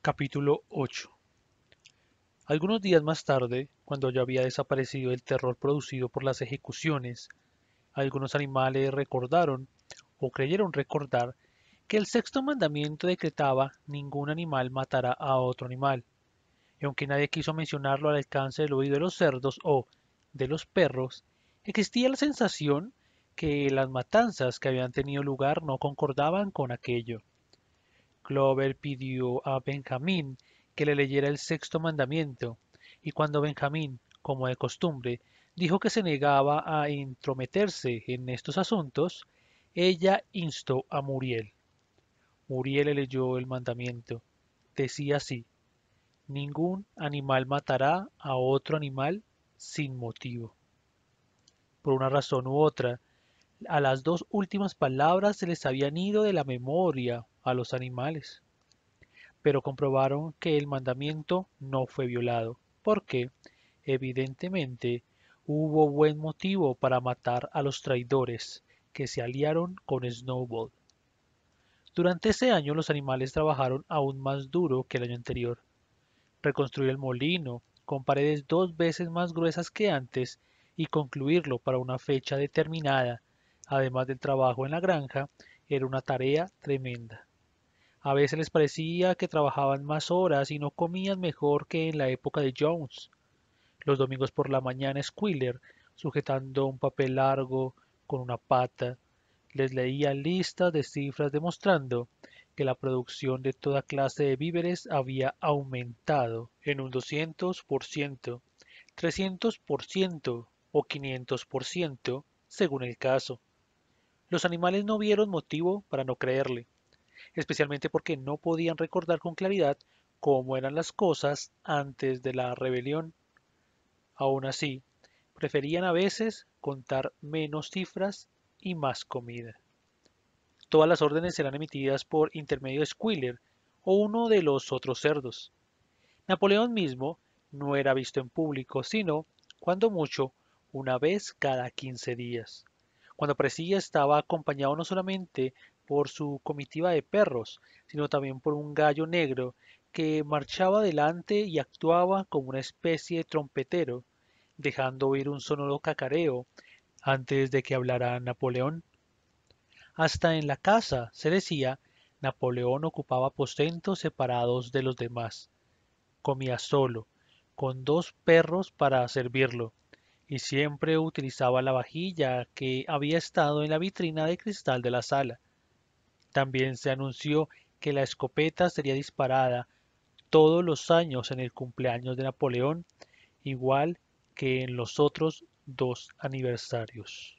Capítulo 8. Algunos días más tarde, cuando ya había desaparecido el terror producido por las ejecuciones, algunos animales recordaron, o creyeron recordar, que el sexto mandamiento decretaba ningún animal matará a otro animal, y aunque nadie quiso mencionarlo al alcance del oído de los cerdos o de los perros, existía la sensación que las matanzas que habían tenido lugar no concordaban con aquello. Clover pidió a Benjamín que le leyera el sexto mandamiento, y cuando Benjamín, como de costumbre, dijo que se negaba a entrometerse en estos asuntos, ella instó a Muriel. Muriel le leyó el mandamiento. Decía así: ningún animal matará a otro animal sin motivo. Por una razón u otra, a las dos últimas palabras se les habían ido de la memoria a los animales, pero comprobaron que el mandamiento no fue violado, porque, evidentemente, hubo buen motivo para matar a los traidores que se aliaron con Snowball. Durante ese año los animales trabajaron aún más duro que el año anterior. Reconstruir el molino, con paredes 2 veces más gruesas que antes, y concluirlo para una fecha determinada, además del trabajo en la granja, era una tarea tremenda. A veces les parecía que trabajaban más horas y no comían mejor que en la época de Jones. Los domingos por la mañana Squealer, sujetando un papel largo con una pata, les leía listas de cifras demostrando que la producción de toda clase de víveres había aumentado en un 200%, 300% o 500%, según el caso. Los animales no vieron motivo para no creerle, especialmente porque no podían recordar con claridad cómo eran las cosas antes de la rebelión. Aun así, preferían a veces contar menos cifras y más comida. Todas las órdenes eran emitidas por intermedio de Squealer o uno de los otros cerdos. Napoleón mismo no era visto en público, sino, cuando mucho, una vez cada 15 días. Cuando aparecía estaba acompañado no solamente por su comitiva de perros, sino también por un gallo negro que marchaba delante y actuaba como una especie de trompetero, dejando oír un sonoro cacareo antes de que hablara Napoleón. Hasta en la casa, se decía, Napoleón ocupaba aposentos separados de los demás. Comía solo, con dos perros para servirlo, y siempre utilizaba la vajilla que había estado en la vitrina de cristal de la sala. También se anunció que la escopeta sería disparada todos los años en el cumpleaños de Napoleón, igual que en los otros dos aniversarios.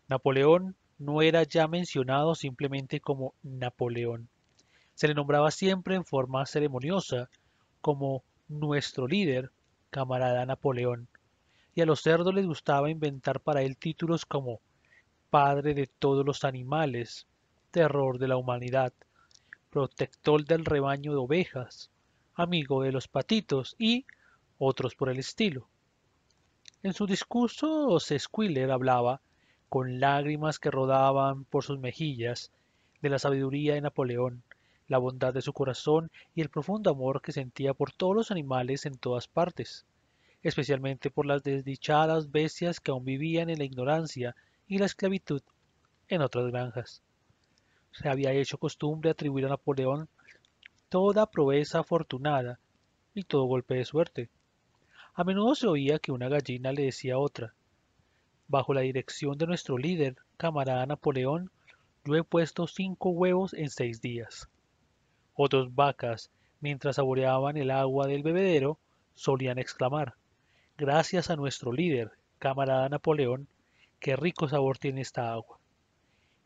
Napoleón no era ya mencionado simplemente como Napoleón. Se le nombraba siempre en forma ceremoniosa como nuestro líder, camarada Napoleón, y a los cerdos les gustaba inventar para él títulos como padre de todos los animales, terror de la humanidad, protector del rebaño de ovejas, amigo de los patitos y otros por el estilo. En sus discursos Squealer hablaba, con lágrimas que rodaban por sus mejillas, de la sabiduría de Napoleón, la bondad de su corazón y el profundo amor que sentía por todos los animales en todas partes, especialmente por las desdichadas bestias que aún vivían en la ignorancia y la esclavitud en otras granjas. Se había hecho costumbre atribuir a Napoleón toda proeza afortunada y todo golpe de suerte. A menudo se oía que una gallina le decía a otra: bajo la dirección de nuestro líder, camarada Napoleón, yo he puesto 5 huevos en 6 días. O dos vacas, mientras saboreaban el agua del bebedero, solían exclamar: gracias a nuestro líder, camarada Napoleón, qué rico sabor tiene esta agua.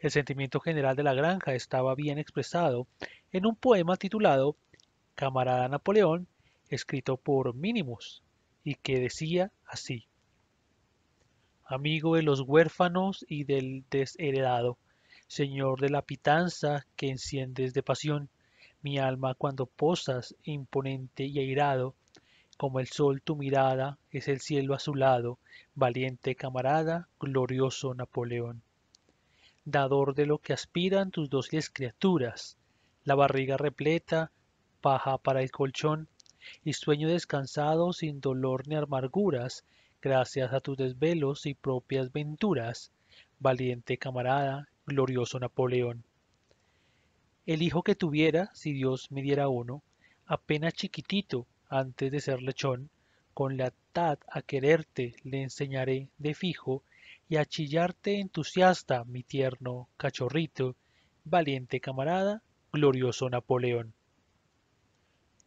El sentimiento general de la granja estaba bien expresado en un poema titulado Camarada Napoleón, escrito por Minimus, y que decía así: amigo de los huérfanos y del desheredado, señor de la pitanza que enciendes de pasión mi alma cuando posas, imponente y airado, como el sol tu mirada es el cielo azulado, valiente camarada, glorioso Napoleón. Dador de lo que aspiran tus dóciles criaturas, la barriga repleta paja para el colchón, y sueño descansado sin dolor ni amarguras, gracias a tus desvelos y propias venturas, valiente camarada, glorioso Napoleón. El hijo que tuviera, si Dios me diera uno, apenas chiquitito, antes de ser lechón, con lealtad a quererte le enseñaré de fijo, y a chillarte entusiasta, mi tierno cachorrito, valiente camarada, glorioso Napoleón.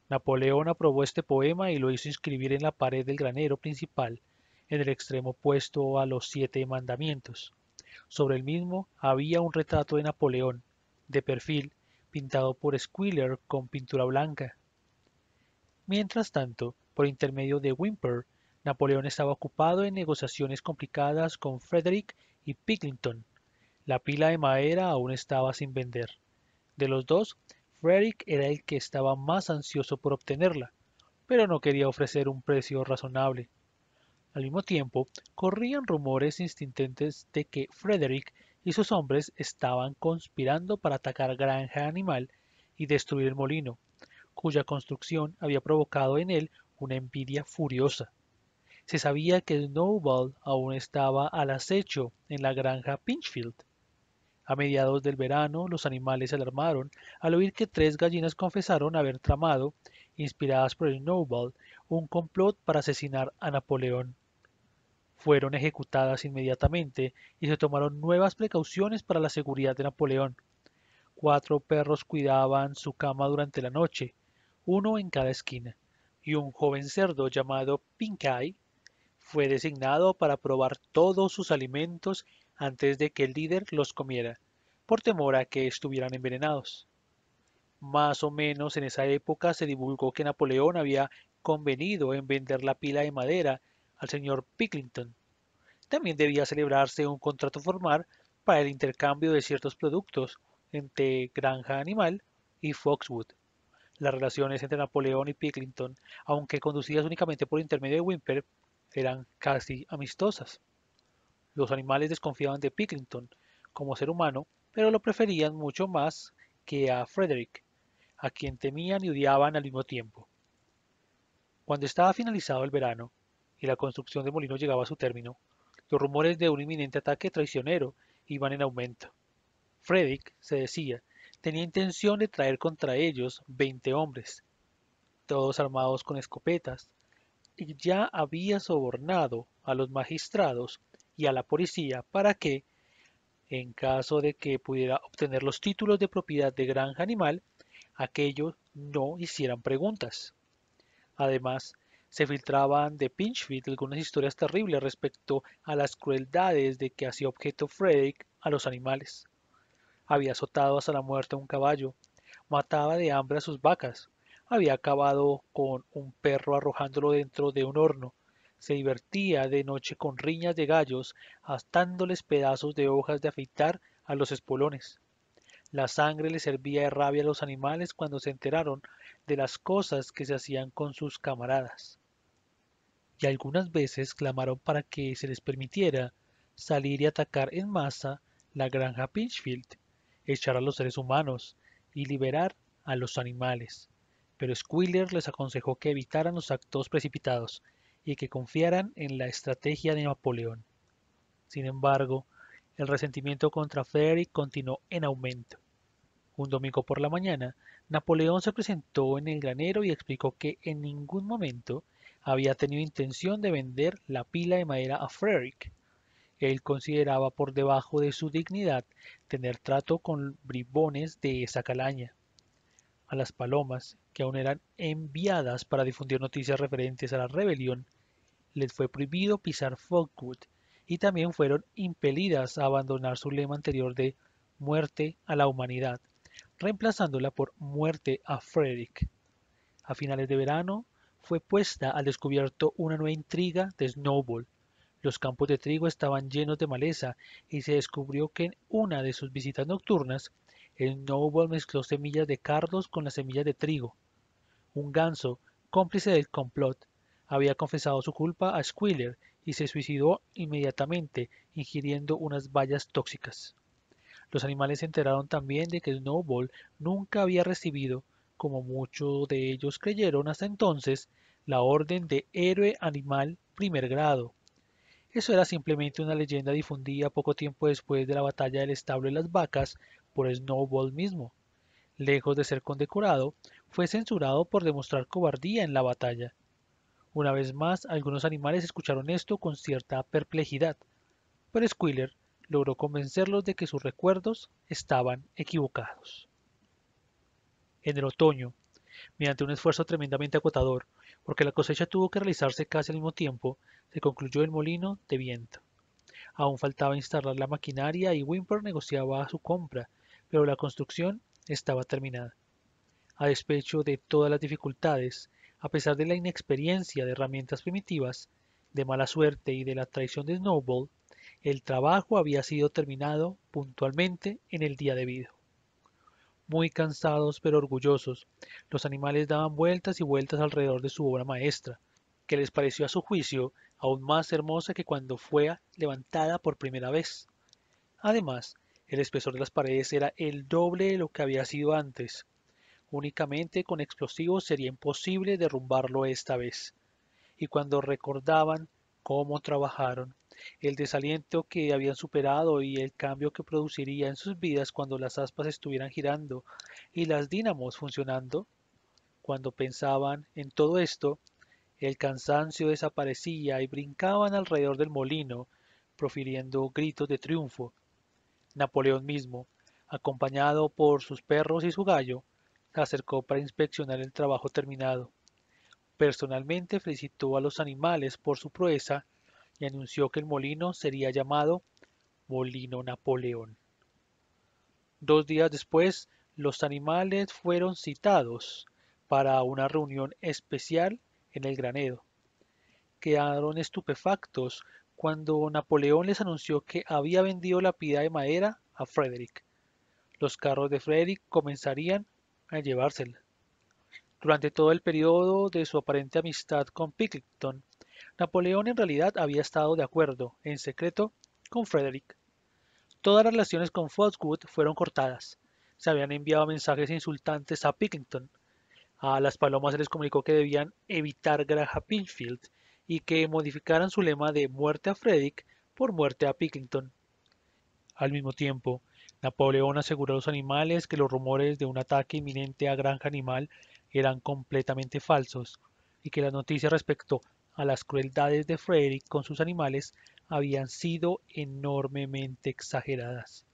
Napoleón aprobó este poema y lo hizo inscribir en la pared del granero principal, en el extremo opuesto a los 7 mandamientos. Sobre el mismo había un retrato de Napoleón, de perfil, pintado por Squealer con pintura blanca. Mientras tanto, por intermedio de Whymper, Napoleón estaba ocupado en negociaciones complicadas con Frederick y Picklington. La pila de madera aún estaba sin vender. De los dos, Frederick era el que estaba más ansioso por obtenerla, pero no quería ofrecer un precio razonable. Al mismo tiempo, corrían rumores insistentes de que Frederick y sus hombres estaban conspirando para atacar Granja Animal y destruir el molino, cuya construcción había provocado en él una envidia furiosa. Se sabía que Snowball aún estaba al acecho en la granja Pinchfield. A mediados del verano, los animales se alarmaron al oír que 3 gallinas confesaron haber tramado, inspiradas por Snowball, un complot para asesinar a Napoleón. Fueron ejecutadas inmediatamente y se tomaron nuevas precauciones para la seguridad de Napoleón. 4 perros cuidaban su cama durante la noche, uno en cada esquina, y un joven cerdo llamado Pinkeye fue designado para probar todos sus alimentos antes de que el líder los comiera, por temor a que estuvieran envenenados. Más o menos en esa época se divulgó que Napoleón había convenido en vender la pila de madera al señor Picklington. También debía celebrarse un contrato formal para el intercambio de ciertos productos entre Granja Animal y Foxwood. Las relaciones entre Napoleón y Picklington, aunque conducidas únicamente por intermedio de Whymper, eran casi amistosas. Los animales desconfiaban de Picklington como ser humano, pero lo preferían mucho más que a Frederick, a quien temían y odiaban al mismo tiempo. Cuando estaba finalizado el verano y la construcción del molino llegaba a su término, los rumores de un inminente ataque traicionero iban en aumento. Frederick, se decía, tenía intención de traer contra ellos 20 hombres, todos armados con escopetas, y ya había sobornado a los magistrados y a la policía para que, en caso de que pudiera obtener los títulos de propiedad de granja animal, aquellos no hicieran preguntas. Además, se filtraban de Pinchfield algunas historias terribles respecto a las crueldades de que hacía objeto Frederick a los animales. Había azotado hasta la muerte a un caballo, mataba de hambre a sus vacas, había acabado con un perro arrojándolo dentro de un horno, se divertía de noche con riñas de gallos, astándoles pedazos de hojas de afeitar a los espolones. La sangre le servía de rabia a los animales cuando se enteraron de las cosas que se hacían con sus camaradas. Y algunas veces clamaron para que se les permitiera salir y atacar en masa la granja Pinchfield, echar a los seres humanos y liberar a los animales. Pero Squealer les aconsejó que evitaran los actos precipitados y que confiaran en la estrategia de Napoleón. Sin embargo, el resentimiento contra Frederick continuó en aumento. Un domingo por la mañana, Napoleón se presentó en el granero y explicó que en ningún momento había tenido intención de vender la pila de madera a Frederick. Él consideraba por debajo de su dignidad tener trato con bribones de esa calaña. A las palomas, que aún eran enviadas para difundir noticias referentes a la rebelión, les fue prohibido pisar Fogwood y también fueron impelidas a abandonar su lema anterior de muerte a la humanidad, reemplazándola por muerte a Frederick. A finales de verano fue puesta al descubierto una nueva intriga de Snowball. Los campos de trigo estaban llenos de maleza y se descubrió que en una de sus visitas nocturnas, Snowball mezcló semillas de cardos con las semillas de trigo. Un ganso, cómplice del complot, había confesado su culpa a Squealer y se suicidó inmediatamente ingiriendo unas bayas tóxicas. Los animales se enteraron también de que Snowball nunca había recibido como muchos de ellos creyeron hasta entonces, la orden de héroe animal primer grado. Eso era simplemente una leyenda difundida poco tiempo después de la batalla del establo de las vacas por Snowball mismo. Lejos de ser condecorado, fue censurado por demostrar cobardía en la batalla. Una vez más, algunos animales escucharon esto con cierta perplejidad, pero Squealer logró convencerlos de que sus recuerdos estaban equivocados. En el otoño, mediante un esfuerzo tremendamente agotador, porque la cosecha tuvo que realizarse casi al mismo tiempo, se concluyó el molino de viento. Aún faltaba instalar la maquinaria y Whymper negociaba su compra, pero la construcción estaba terminada. A despecho de todas las dificultades, a pesar de la inexperiencia de herramientas primitivas, de mala suerte y de la traición de Snowball, el trabajo había sido terminado puntualmente en el día debido. Muy cansados pero orgullosos, los animales daban vueltas y vueltas alrededor de su obra maestra, que les pareció a su juicio aún más hermosa que cuando fue levantada por primera vez. Además, el espesor de las paredes era el doble de lo que había sido antes. Únicamente con explosivos sería imposible derrumbarlo esta vez. Y cuando recordaban cómo trabajaron, el desaliento que habían superado y el cambio que produciría en sus vidas cuando las aspas estuvieran girando y las dínamos funcionando, cuando pensaban en todo esto, el cansancio desaparecía y brincaban alrededor del molino, profiriendo gritos de triunfo. Napoleón mismo, acompañado por sus perros y su gallo, se acercó para inspeccionar el trabajo terminado. Personalmente felicitó a los animales por su proeza y anunció que el molino sería llamado Molino Napoleón. 2 días después, los animales fueron citados para una reunión especial en el granero. Quedaron estupefactos cuando Napoleón les anunció que había vendido la pila de madera a Frederick. Los carros de Frederick comenzarían a llevársela. Durante todo el periodo de su aparente amistad con Pilkington, Napoleón en realidad había estado de acuerdo, en secreto, con Frederick. Todas las relaciones con Foxwood fueron cortadas. Se habían enviado mensajes insultantes a Pilkington. A las palomas se les comunicó que debían evitar Granja Pinchfield y que modificaran su lema de muerte a Frederick por muerte a Pilkington. Al mismo tiempo, Napoleón aseguró a los animales que los rumores de un ataque inminente a Granja Animal eran completamente falsos y que las noticias respecto a las crueldades de Frederick con sus animales habían sido enormemente exageradas.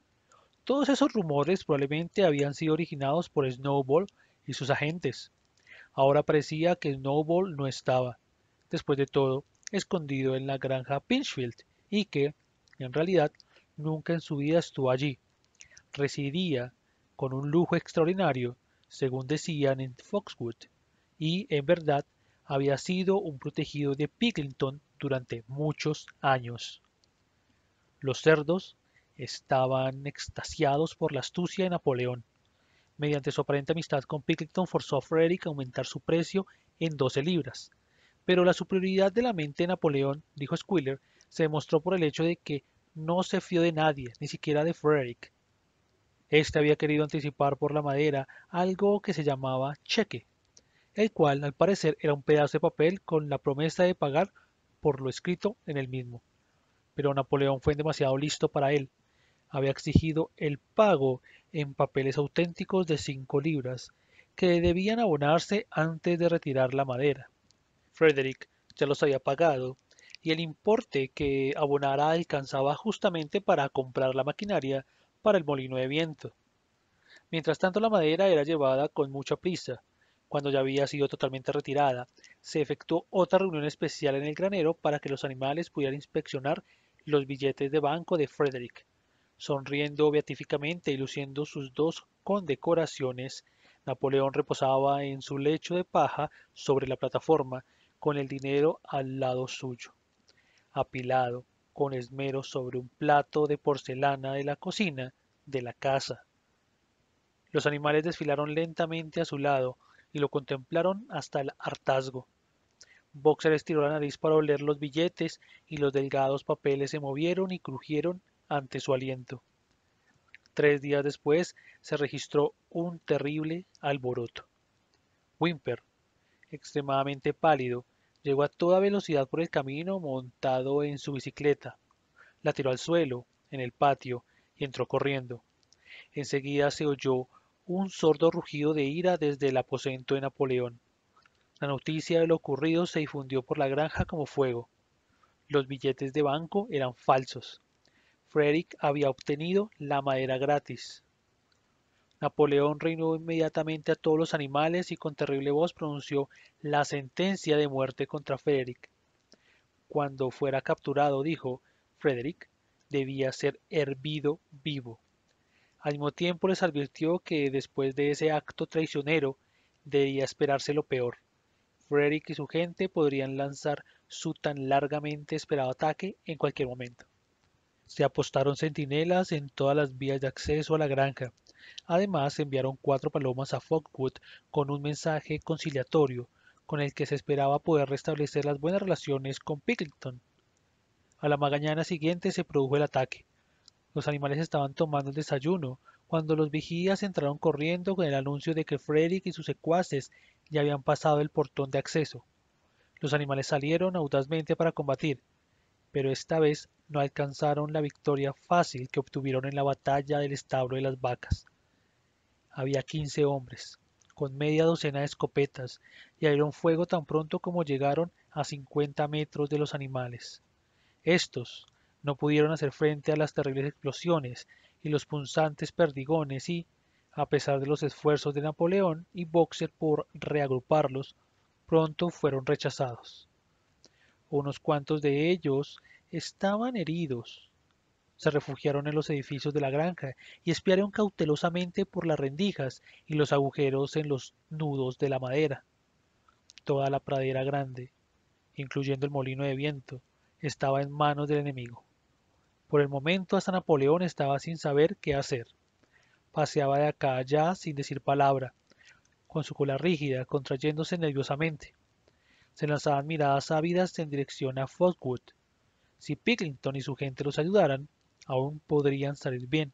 Todos esos rumores probablemente habían sido originados por Snowball y sus agentes. Ahora parecía que Snowball no estaba, después de todo, escondido en la granja Pinchfield y que, en realidad, nunca en su vida estuvo allí. Residía con un lujo extraordinario, según decían en Foxwood, y, en verdad, había sido un protegido de Pilkington durante muchos años. Los cerdos estaban extasiados por la astucia de Napoleón. Mediante su aparente amistad con Pilkington forzó a Frederick a aumentar su precio en 12 libras. Pero la superioridad de la mente de Napoleón, dijo Squealer, se demostró por el hecho de que no se fió de nadie, ni siquiera de Frederick. Este había querido anticipar por la madera algo que se llamaba cheque, el cual al parecer era un pedazo de papel con la promesa de pagar por lo escrito en el mismo. Pero Napoleón fue demasiado listo para él. Había exigido el pago en papeles auténticos de 5 libras, que debían abonarse antes de retirar la madera. Frederick ya los había pagado, y el importe que abonara alcanzaba justamente para comprar la maquinaria para el molino de viento. Mientras tanto la madera era llevada con mucha prisa. Cuando ya había sido totalmente retirada, se efectuó otra reunión especial en el granero para que los animales pudieran inspeccionar los billetes de banco de Frederick. Sonriendo beatíficamente y luciendo sus dos condecoraciones, Napoleón reposaba en su lecho de paja sobre la plataforma, con el dinero al lado suyo, apilado con esmero sobre un plato de porcelana de la cocina de la casa. Los animales desfilaron lentamente a su lado y lo contemplaron hasta el hartazgo. Boxer estiró la nariz para oler los billetes y los delgados papeles se movieron y crujieron ante su aliento. 3 días después se registró un terrible alboroto. Whymper, extremadamente pálido, llegó a toda velocidad por el camino montado en su bicicleta. La tiró al suelo, en el patio, y entró corriendo. Enseguida se oyó un sordo rugido de ira desde el aposento de Napoleón. La noticia de lo ocurrido se difundió por la granja como fuego. Los billetes de banco eran falsos. Frederick había obtenido la madera gratis. Napoleón reunió inmediatamente a todos los animales y con terrible voz pronunció la sentencia de muerte contra Frederick. Cuando fuera capturado, dijo, Frederick debía ser hervido vivo. Al mismo tiempo les advirtió que después de ese acto traicionero debía esperarse lo peor. Frederick y su gente podrían lanzar su tan largamente esperado ataque en cualquier momento. Se apostaron centinelas en todas las vías de acceso a la granja. Además, enviaron 4 palomas a Fogwood con un mensaje conciliatorio, con el que se esperaba poder restablecer las buenas relaciones con Picklington. A la mañana siguiente se produjo el ataque. Los animales estaban tomando el desayuno, cuando los vigías entraron corriendo con el anuncio de que Frederick y sus secuaces ya habían pasado el portón de acceso. Los animales salieron audazmente para combatir, pero esta vez no alcanzaron la victoria fácil que obtuvieron en la batalla del establo de las vacas. Había 15 hombres, con media docena de escopetas, y abrieron fuego tan pronto como llegaron a 50 metros de los animales. Estos no pudieron hacer frente a las terribles explosiones y los punzantes perdigones y, a pesar de los esfuerzos de Napoleón y Boxer por reagruparlos, pronto fueron rechazados. Unos cuantos de ellos estaban heridos. Se refugiaron en los edificios de la granja y espiaron cautelosamente por las rendijas y los agujeros en los nudos de la madera. Toda la pradera grande, incluyendo el molino de viento, estaba en manos del enemigo. Por el momento hasta Napoleón estaba sin saber qué hacer. Paseaba de acá a allá sin decir palabra, con su cola rígida, contrayéndose nerviosamente. Se lanzaban miradas ávidas en dirección a Fogwood. Si Picklington y su gente los ayudaran, aún podrían salir bien.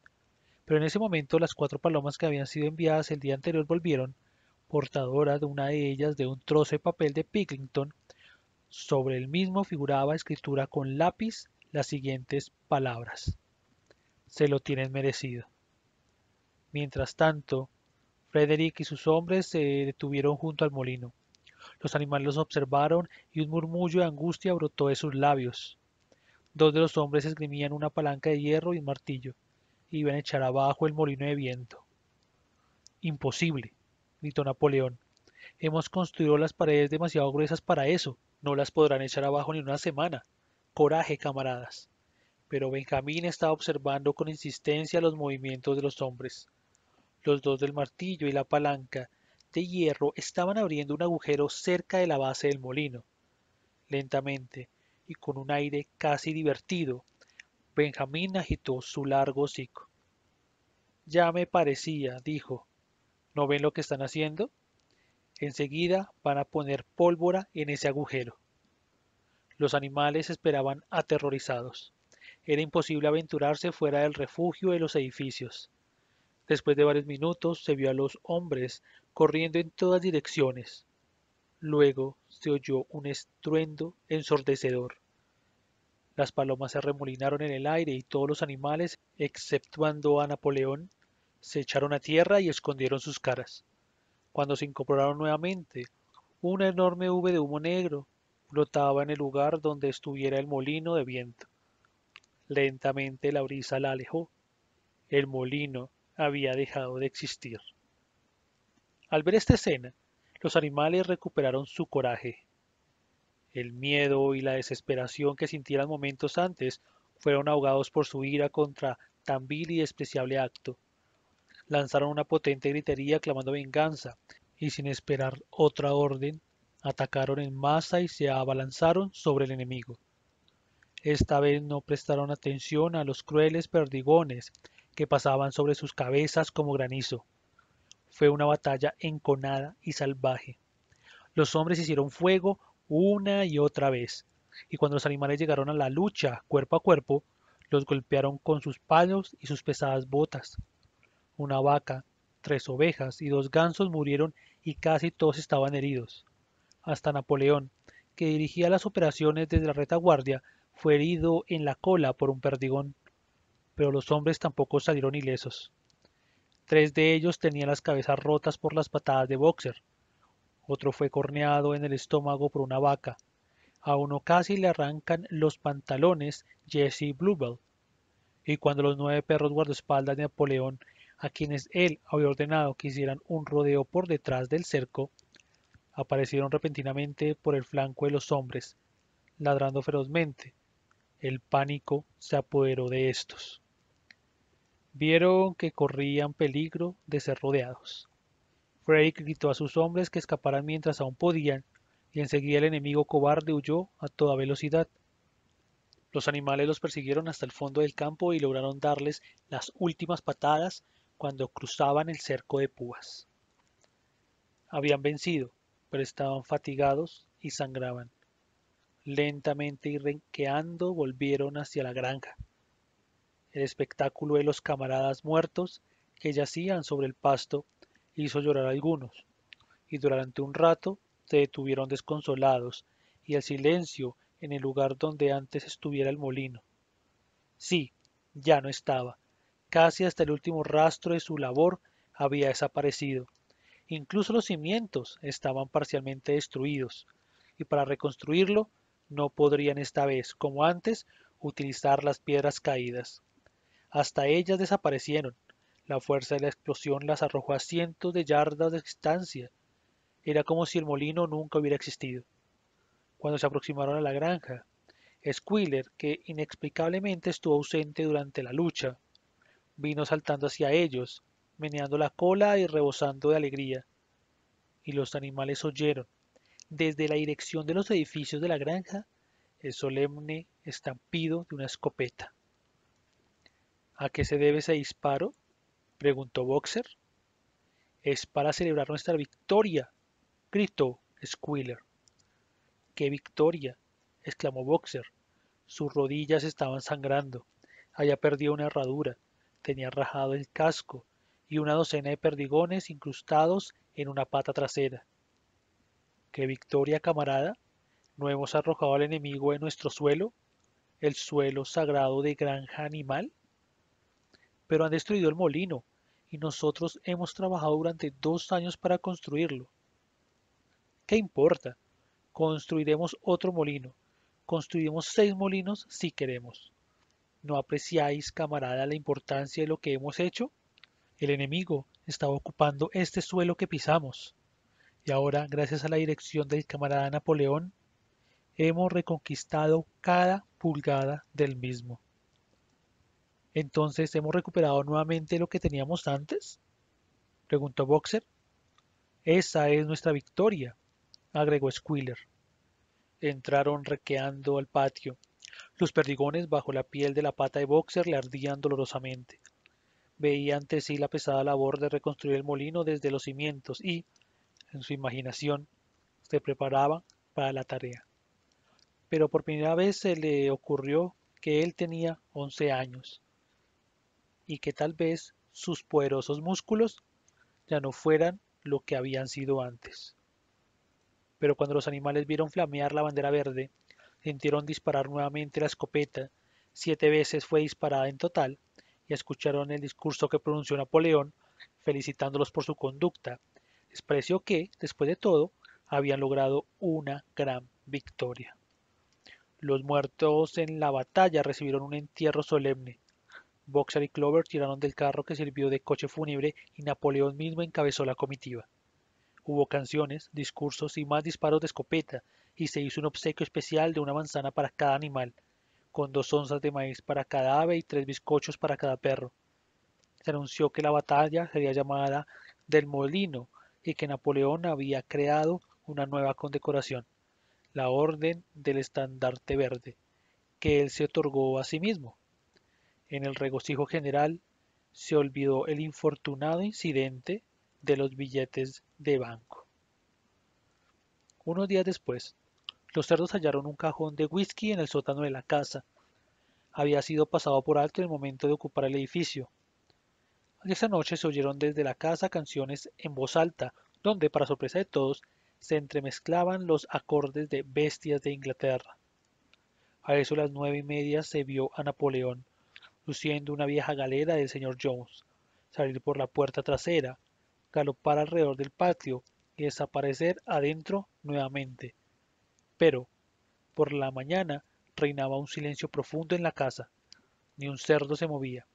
Pero en ese momento las 4 palomas que habían sido enviadas el día anterior volvieron, portadoras de una de ellas de un trozo de papel de Picklington. Sobre el mismo figuraba escritura con lápiz las siguientes palabras: se lo tienen merecido. Mientras tanto, Frederick y sus hombres se detuvieron junto al molino. Los animales los observaron y un murmullo de angustia brotó de sus labios. 2 de los hombres esgrimían una palanca de hierro y un martillo. Iban a echar abajo el molino de viento. Imposible, gritó Napoleón. Hemos construido las paredes demasiado gruesas para eso. No las podrán echar abajo ni en una semana. Coraje, camaradas. Pero Benjamín estaba observando con insistencia los movimientos de los hombres. Los dos del martillo y la palanca de hierro estaban abriendo un agujero cerca de la base del molino. Lentamente, y con un aire casi divertido, Benjamín agitó su largo hocico. Ya me parecía, dijo. ¿No ven lo que están haciendo? Enseguida van a poner pólvora en ese agujero. Los animales esperaban aterrorizados. Era imposible aventurarse fuera del refugio de los edificios. Después de varios minutos se vio a los hombres corriendo en todas direcciones. Luego se oyó un estruendo ensordecedor. Las palomas se arremolinaron en el aire y todos los animales, exceptuando a Napoleón, se echaron a tierra y escondieron sus caras. Cuando se incorporaron nuevamente, una enorme nube de humo negro flotaba en el lugar donde estuviera el molino de viento. Lentamente la brisa la alejó. El molino había dejado de existir. Al ver esta escena, los animales recuperaron su coraje. El miedo y la desesperación que sintieran momentos antes fueron ahogados por su ira contra tan vil y despreciable acto. Lanzaron una potente gritería clamando venganza, y sin esperar otra orden, atacaron en masa y se abalanzaron sobre el enemigo. Esta vez no prestaron atención a los crueles perdigones que pasaban sobre sus cabezas como granizo. Fue una batalla enconada y salvaje. Los hombres hicieron fuego una y otra vez, y cuando los animales llegaron a la lucha cuerpo a cuerpo, los golpearon con sus palos y sus pesadas botas. Una vaca, 3 ovejas y 2 gansos murieron y casi todos estaban heridos. Hasta Napoleón, que dirigía las operaciones desde la retaguardia, fue herido en la cola por un perdigón, pero los hombres tampoco salieron ilesos. 3 de ellos tenían las cabezas rotas por las patadas de Boxer, otro fue corneado en el estómago por una vaca, a uno casi le arrancan los pantalones Jesse Bluebell, y cuando los 9 perros guardaespaldas de Napoleón, a quienes él había ordenado que hicieran un rodeo por detrás del cerco, aparecieron repentinamente por el flanco de los hombres, ladrando ferozmente, el pánico se apoderó de estos. Vieron que corrían peligro de ser rodeados. Frake gritó a sus hombres que escaparan mientras aún podían, y enseguida el enemigo cobarde huyó a toda velocidad. Los animales los persiguieron hasta el fondo del campo y lograron darles las últimas patadas cuando cruzaban el cerco de púas. Habían vencido, pero estaban fatigados y sangraban. Lentamente y renqueando volvieron hacia la granja. El espectáculo de los camaradas muertos que yacían sobre el pasto hizo llorar a algunos, y durante un rato se detuvieron desconsolados, y el silencio en el lugar donde antes estuviera el molino. Sí, ya no estaba. Casi hasta el último rastro de su labor había desaparecido. Incluso los cimientos estaban parcialmente destruidos, y para reconstruirlo no podrían esta vez, como antes, utilizar las piedras caídas. Hasta ellas desaparecieron. La fuerza de la explosión las arrojó a cientos de yardas de distancia. Era como si el molino nunca hubiera existido. Cuando se aproximaron a la granja, Squealer, que inexplicablemente estuvo ausente durante la lucha, vino saltando hacia ellos, meneando la cola y rebosando de alegría. Y los animales oyeron, desde la dirección de los edificios de la granja, el solemne estampido de una escopeta. ¿A qué se debe ese disparo?, preguntó Boxer. Es para celebrar nuestra victoria, gritó Squealer. ¡Qué victoria!, exclamó Boxer. Sus rodillas estaban sangrando. Había perdido una herradura, tenía rajado el casco y una docena de perdigones incrustados en una pata trasera. ¡Qué victoria, camarada! ¿No hemos arrojado al enemigo de nuestro suelo, el suelo sagrado de granja animal? Pero han destruido el molino, y nosotros hemos trabajado durante 2 años para construirlo. ¿Qué importa? Construiremos otro molino. Construiremos 6 molinos si queremos. ¿No apreciáis, camarada, la importancia de lo que hemos hecho? El enemigo estaba ocupando este suelo que pisamos, y ahora, gracias a la dirección del camarada Napoleón, hemos reconquistado cada pulgada del mismo. ¿Entonces hemos recuperado nuevamente lo que teníamos antes?, preguntó Boxer. Esa es nuestra victoria, agregó Squealer. Entraron requeando al patio. Los perdigones bajo la piel de la pata de Boxer le ardían dolorosamente. Veía ante sí la pesada labor de reconstruir el molino desde los cimientos y, en su imaginación, se preparaba para la tarea. Pero por primera vez se le ocurrió que él tenía 11 años y que tal vez sus poderosos músculos ya no fueran lo que habían sido antes. Pero cuando los animales vieron flamear la bandera verde, sintieron disparar nuevamente la escopeta, 7 veces fue disparada en total, y escucharon el discurso que pronunció Napoleón, felicitándolos por su conducta. Les pareció que, después de todo, habían logrado una gran victoria. Los muertos en la batalla recibieron un entierro solemne. Boxer y Clover tiraron del carro que sirvió de coche fúnebre y Napoleón mismo encabezó la comitiva. Hubo canciones, discursos y más disparos de escopeta, y se hizo un obsequio especial de una manzana para cada animal, con 2 onzas de maíz para cada ave y 3 bizcochos para cada perro. Se anunció que la batalla sería llamada del Molino y que Napoleón había creado una nueva condecoración, la Orden del Estandarte Verde, que él se otorgó a sí mismo. En el regocijo general se olvidó el infortunado incidente de los billetes de banco. Unos días después, los cerdos hallaron un cajón de whisky en el sótano de la casa. Había sido pasado por alto en el momento de ocupar el edificio. Esa noche se oyeron desde la casa canciones en voz alta, donde, para sorpresa de todos, se entremezclaban los acordes de Bestias de Inglaterra. A eso de las 9:30 se vio a Napoleón, luciendo una vieja galera del señor Jones, salir por la puerta trasera, galopar alrededor del patio y desaparecer adentro nuevamente. Pero, por la mañana, reinaba un silencio profundo en la casa. Ni un cerdo se movía.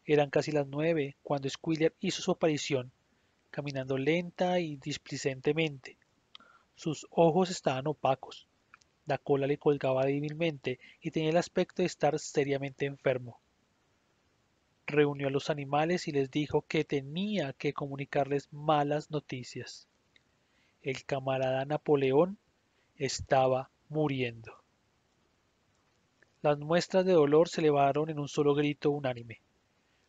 Eran casi las 9 cuando Squealer hizo su aparición, caminando lenta y displicentemente. Sus ojos estaban opacos, la cola le colgaba débilmente y tenía el aspecto de estar seriamente enfermo. Reunió a los animales y les dijo que tenía que comunicarles malas noticias. El camarada Napoleón estaba muriendo. Las muestras de dolor se elevaron en un solo grito unánime.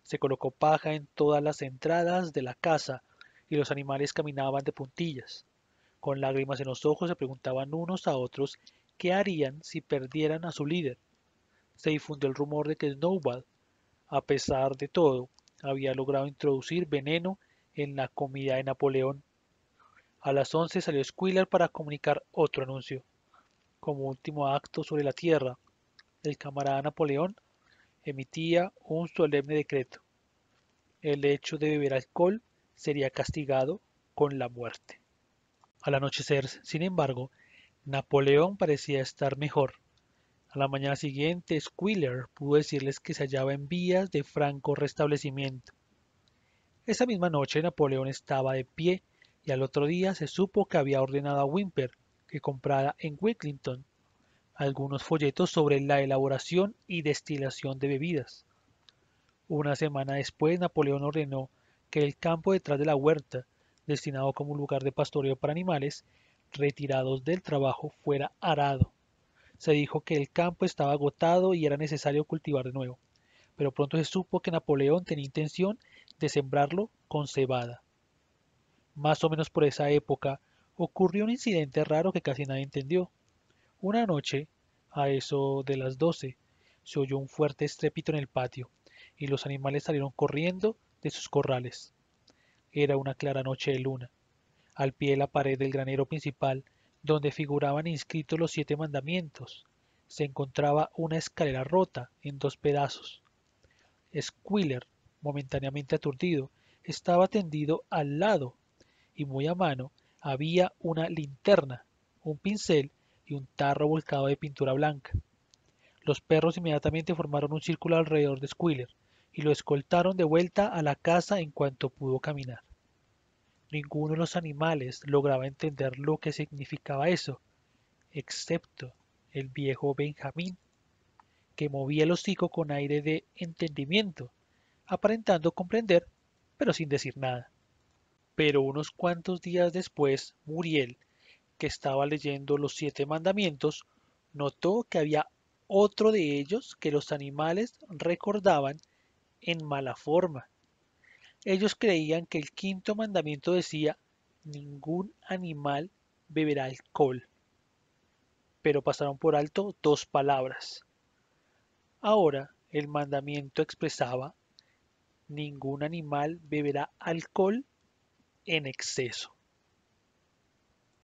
Se colocó paja en todas las entradas de la casa y los animales caminaban de puntillas. Con lágrimas en los ojos se preguntaban unos a otros qué harían si perdieran a su líder. Se difundió el rumor de que Snowball, a pesar de todo, había logrado introducir veneno en la comida de Napoleón. A las 11 salió Squealer para comunicar otro anuncio. Como último acto sobre la tierra, el camarada Napoleón emitía un solemne decreto. El hecho de beber alcohol sería castigado con la muerte. Al anochecer, sin embargo, Napoleón parecía estar mejor. A la mañana siguiente, Squealer pudo decirles que se hallaba en vías de franco restablecimiento. Esa misma noche Napoleón estaba de pie y al otro día se supo que había ordenado a Whymper que comprara en Wigglington algunos folletos sobre la elaboración y destilación de bebidas. Una semana después, Napoleón ordenó que el campo detrás de la huerta, destinado como lugar de pastoreo para animales retirados del trabajo, fuera arado. Se dijo que el campo estaba agotado y era necesario cultivar de nuevo, pero pronto se supo que Napoleón tenía intención de sembrarlo con cebada. Más o menos por esa época ocurrió un incidente raro que casi nadie entendió. Una noche, a eso de las 12, se oyó un fuerte estrépito en el patio y los animales salieron corriendo de sus corrales. Era una clara noche de luna. Al pie de la pared del granero principal, donde figuraban inscritos los 7 mandamientos, se encontraba una escalera rota en 2 pedazos. Squealer, momentáneamente aturdido, estaba tendido al lado y muy a mano había una linterna, un pincel y un tarro volcado de pintura blanca. Los perros inmediatamente formaron un círculo alrededor de Squealer y lo escoltaron de vuelta a la casa en cuanto pudo caminar. Ninguno de los animales lograba entender lo que significaba eso, excepto el viejo Benjamín, que movía el hocico con aire de entendimiento, aparentando comprender, pero sin decir nada. Pero unos cuantos días después, Muriel, que estaba leyendo los 7 mandamientos, notó que había otro de ellos que los animales recordaban en mala forma. Ellos creían que el 5.º mandamiento decía, ningún animal beberá alcohol, pero pasaron por alto 2 palabras. Ahora el mandamiento expresaba, ningún animal beberá alcohol en exceso.